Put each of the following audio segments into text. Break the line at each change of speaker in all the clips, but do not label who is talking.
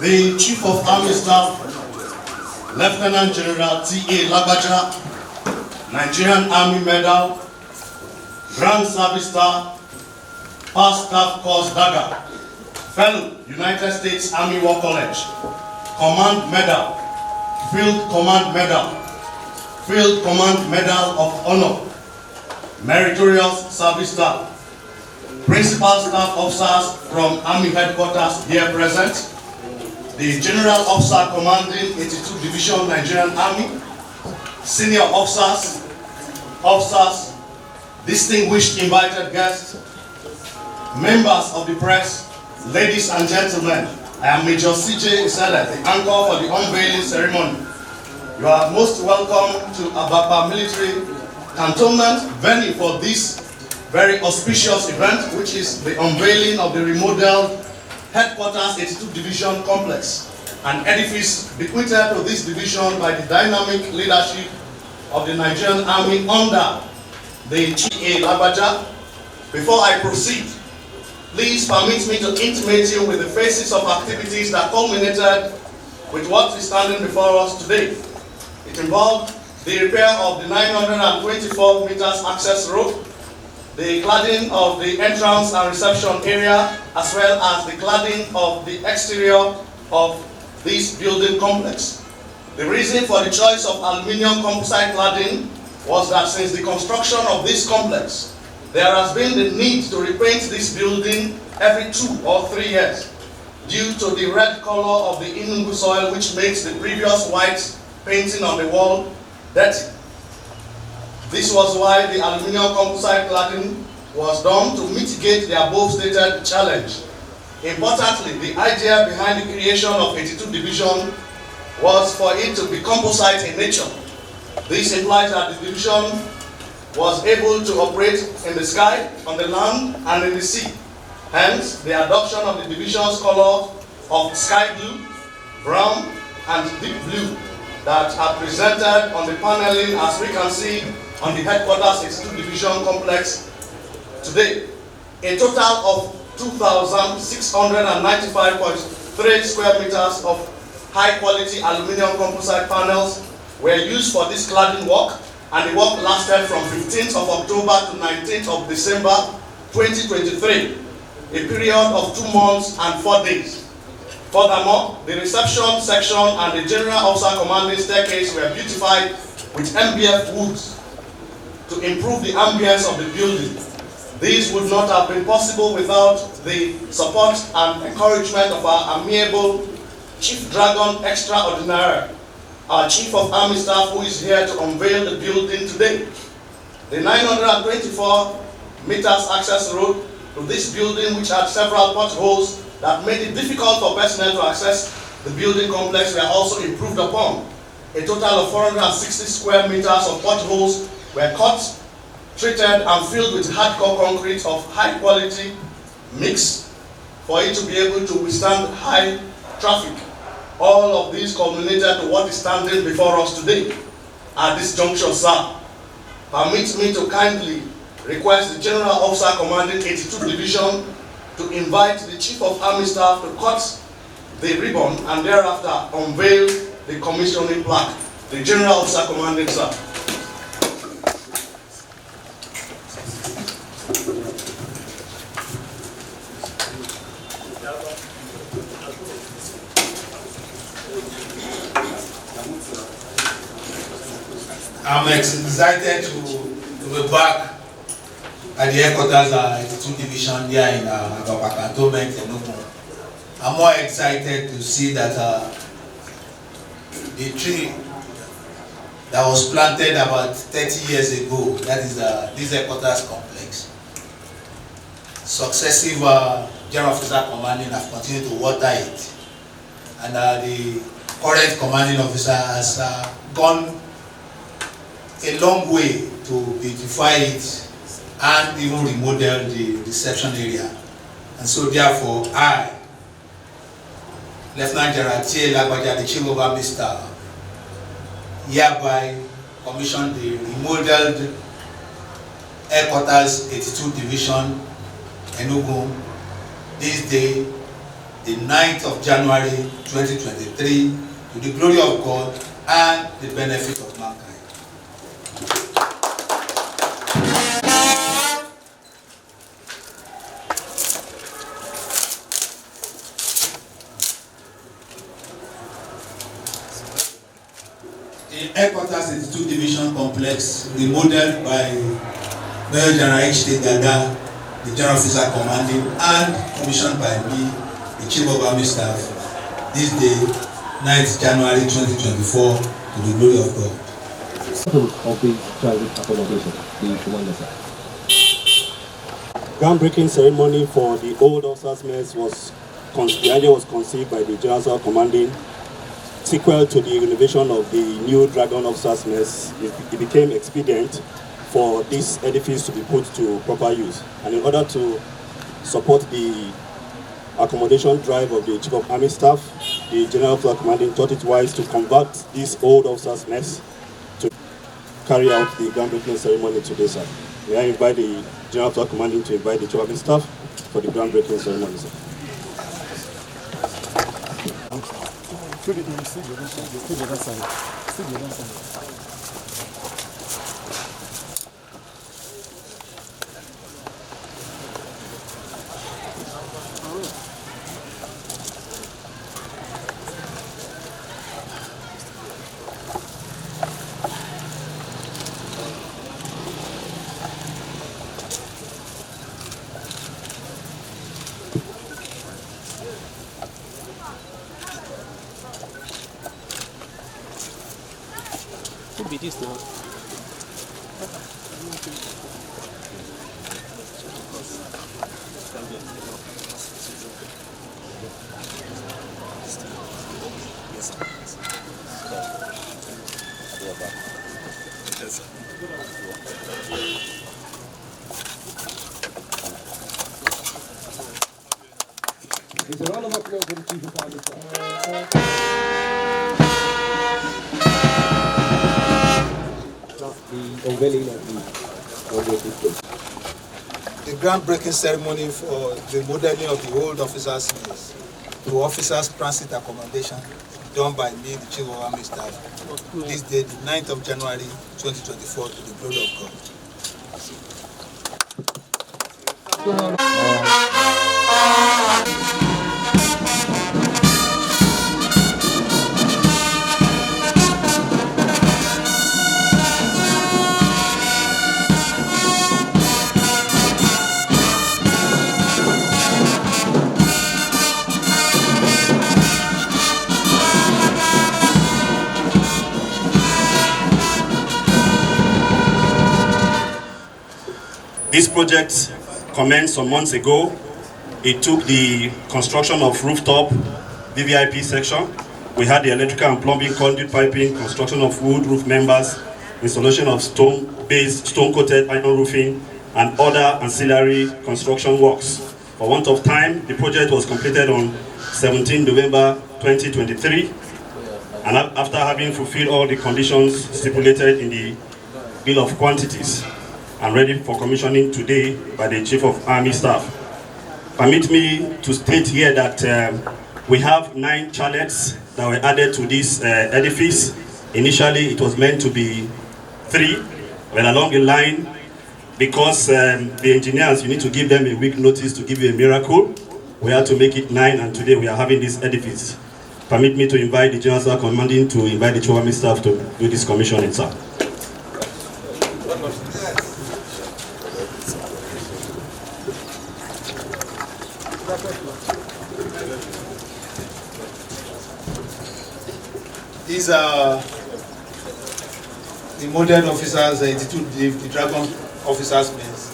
the Chief of Army Staff, Lieutenant General T.A. LAGBAJA, Nigerian Army Medal, Grand Service Star, Past Staff Corps Dagger, Fellow United States Army War College, Command Medal, Field Command Medal, Field Command Medal of Honor, Meritorious Service Star, Principal Staff Officers from Army Headquarters here present, the General Officer Commanding 82 Division Nigerian Army, Senior Officers, distinguished invited guests, members of the press, ladies and gentlemen, I am Major C.J. Isele, the anchor for the unveiling ceremony. You are most welcome to ABAKPA Military Cantonment venue for this very auspicious event, which is the unveiling of the remodeled Headquarters 82 Division Complex, an edifice bequeathed to this division by the dynamic leadership of the Nigerian Army under the T.A. LAGBAJA. Before I proceed, please permit me to intimate you with the phases of activities that culminated with what is standing before us today. It involved the repair of the 924 meters access road, the cladding of the entrance and reception area, as well as the cladding of the exterior of this building complex. The reason for the choice of aluminium composite cladding was that since the construction of this complex, there has been the need to repaint this building every 2 or 3 years due to the red color of the Enugu soil, which makes the previous white painting on the wall dirty. This was why the aluminium composite cladding was done, to mitigate the above stated challenge. Importantly, the idea behind the creation of 82 Division was for it to be composite in nature. This implies that the division was able to operate in the sky, on the land, and in the sea. Hence, the adoption of the division's color of sky blue, brown, and deep blue that are presented on the paneling, as we can see on the Headquarters 82 Division Complex today. A total of 2,695.3 square meters of high-quality aluminium composite panels were used for this cladding work, and the work lasted from 15th of October to 19th of December 2023, a period of 2 months and 4 days. Furthermore, the reception section and the General Officer Commanding staircase were beautified with MBF woods to improve the ambience of the building. This would not have been possible without the support and encouragement of our amiable Chief Dragon Extraordinary, our Chief of Army Staff, who is here to unveil the building today. The 924 meters access road to this building, which had several potholes that made it difficult for personnel to access the building complex, were also improved upon. A total of 460 square meters of potholes were cut, treated, and filled with hardcore concrete of high quality mix for it to be able to withstand high traffic. All of these culminated to what is standing before us today. At this juncture, sir, permit me to kindly request the General Officer Commanding 82 Division to invite the Chief of Army Staff to cut the ribbon and thereafter unveil the commissioning plaque. The General Officer Commanding, sir.
I'm excited to be back at the headquarters of 82 Division here in ABAKPA Cantonment, Enugu. I'm more excited to see that the tree that was planted about 30 years ago, that is this headquarters complex, successive General Officer Commanding have continued to water it, and the current Commanding Officer has gone a long way to beautify it and even remodel the reception area. And so therefore, I, Lieutenant General T.A. LAGBAJA, the Chief of Army Staff, hereby commissioned the remodeled Headquarters 82 Division, Enugu, this day, the 9th of January 2023 to the glory of God and the benefit of mankind. The Headquarters 82 Division Complex, remodeled by Major General H.T. Dada, the General Officer Commanding, and commissioned by me, the Chief of Army Staff, this day, 9th January 2024, to the glory of God.
Of the private accommodation, the commander, sir.
Groundbreaking ceremony for the old officers' mess the idea was conceived by the General Commanding. Sequel to the renovation of the new Dragon Officers' Mess, it became expedient for this edifice to be put to proper use. And in order to support the accommodation drive of the Chief of Army Staff, the General Officer Commanding thought it wise to convert this old officers' mess to carry out the groundbreaking ceremony today, sir. May I invite the General Officer Commanding to invite the Chief of Army Staff for the groundbreaking ceremony, sir.
Could be this now.
There's a round of applause for the Chief of Army Staff.
The unveiling of the
The groundbreaking ceremony for the modeling of the old officers' mess to officers' transit accommodation done by me, the Chief of Army Staff, this day, the 9th of January 2024, to the glory of God.
This project commenced some months ago. It took the construction of rooftop VVIP section. We had the electrical and plumbing conduit piping, construction of wood roof members, installation of stone-coated iron roofing, and other ancillary construction works. For want of time, the project was completed on 17 November 2023, and after having fulfilled all the conditions stipulated in the Bill of Quantities, and ready for commissioning today by the Chief of Army Staff. Permit me to state here that we have 9 chalets that were added to this edifice. Initially, it was meant to be 3, but along the line, because the engineers, you need to give them a week notice to give you a miracle, we had to make it 9, and today we are having this edifice. Permit me to invite the General Officer Commanding to invite the Chief of Army Staff to do this commissioning, sir.
These are the modern officers, the Dragon Officers' Mess.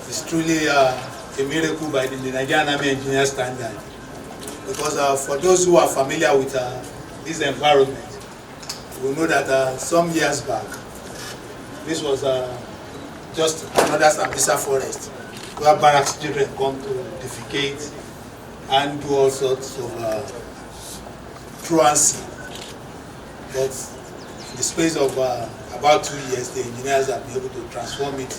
It's truly a miracle by the Nigerian Army Engineer standard. Because for those who are familiar with this environment, you will know that some years back, this was just another Sambisa forest, where barracks children come to defecate and do all sorts of truancy. But in the space of about 2 years, the engineers have been able to transform it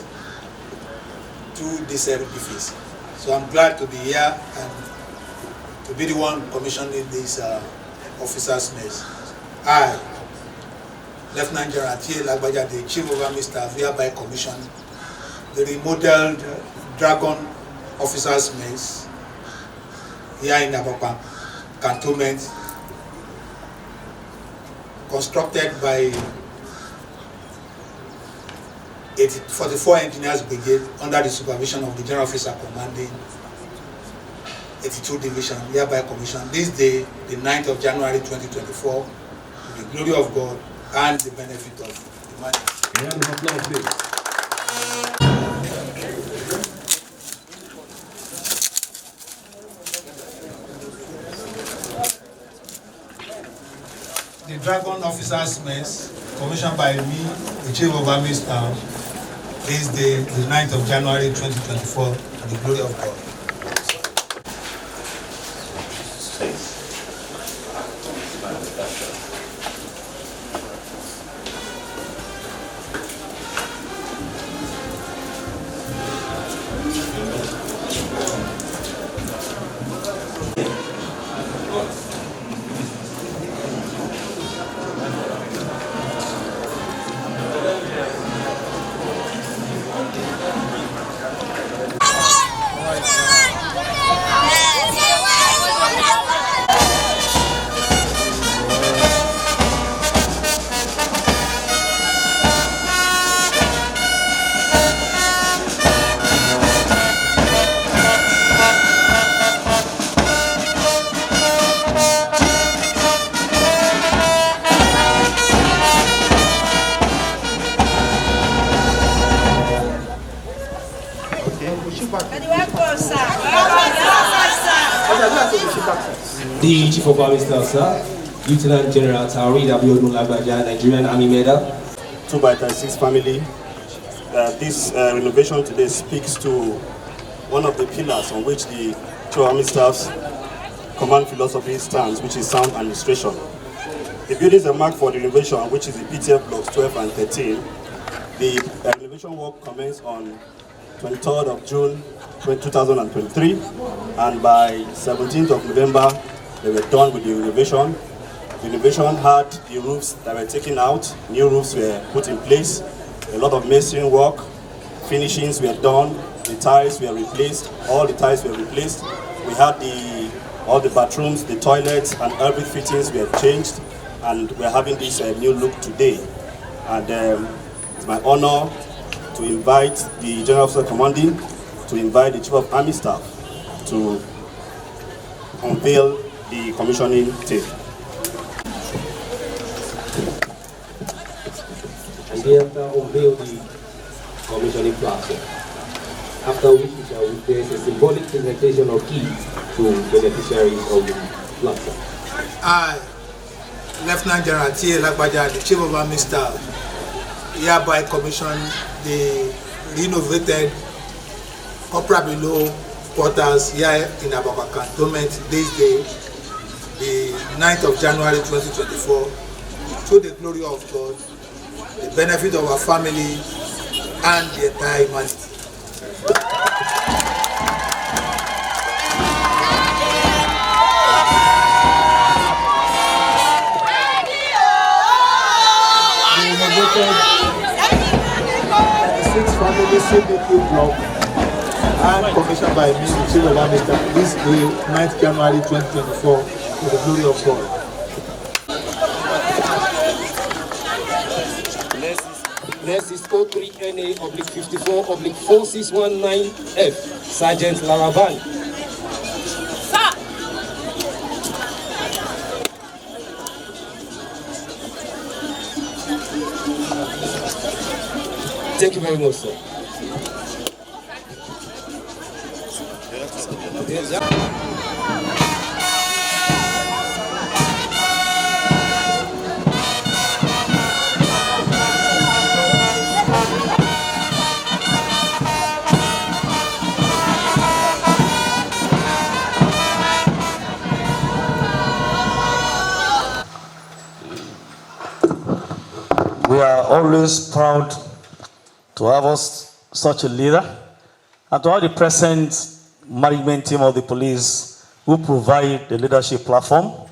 to this edifice. So I'm glad to be here and to to be the one commissioning this officers' mess. I, Lieutenant General T.A. LAGBAJA, the Chief of Army Staff, hereby commission the remodeled Dragon officers' mess here in ABAKPA, Cantonment, constructed by 44 Engineers Brigade under the supervision of the General Officer Commanding 82 Division, hereby commissioned this day, the 9th of January 2024, to the glory of God and the benefit of humanity.
Round of applause, please.
The Dragon Officers' Mess, commissioned by me, the Chief of Army Staff, this day, the 9th of January 2024, to the glory of God.
The Chief of Army Staff, sir, Lieutenant General TAOREED LAGBAJA, Nigerian Army Medal.
2x36 family. This renovation today speaks to one of the pillars on which the Chief of Army Staff's command philosophy stands, which is sound administration. The buildings are marked for the renovation, which is the PTF blocks 12 and 13. The renovation work commenced on 23rd of June 2023, and by 17th of November they were done with the renovation. The renovation had the roofs that were taken out, new roofs were put in place, a lot of masonry work, finishings were done, the tiles were replaced, all the tiles were replaced. We had all the bathrooms, the toilets, and every fittings were changed, and we're having this new look today. And it's my honor to invite the General Officer Commanding, to invite the Chief of Army Staff to unveil the commissioning tape.
And thereafter unveil the commissioning plaque. After which we shall witness a symbolic presentation of keys to beneficiaries of the plaque.
I, Lieutenant General T.A. LAGBAJA, the Chief of Army Staff, hereby commission the renovated Corporal below quarters here in ABAKPA Cantonment this day, the 9th of January 2024, to the glory of God, the benefit of our family and the entire humanity. The 6 family CBQ block and commissioned by me, the Chief of Army Staff, this day, 9th January 2024, to the glory of God.
Next is 03NA/54/4619F, Sergeant Laraban. Thank you very much, sir.
We are always proud to have such a leader, and to have the present management team of the police who provide the leadership platform.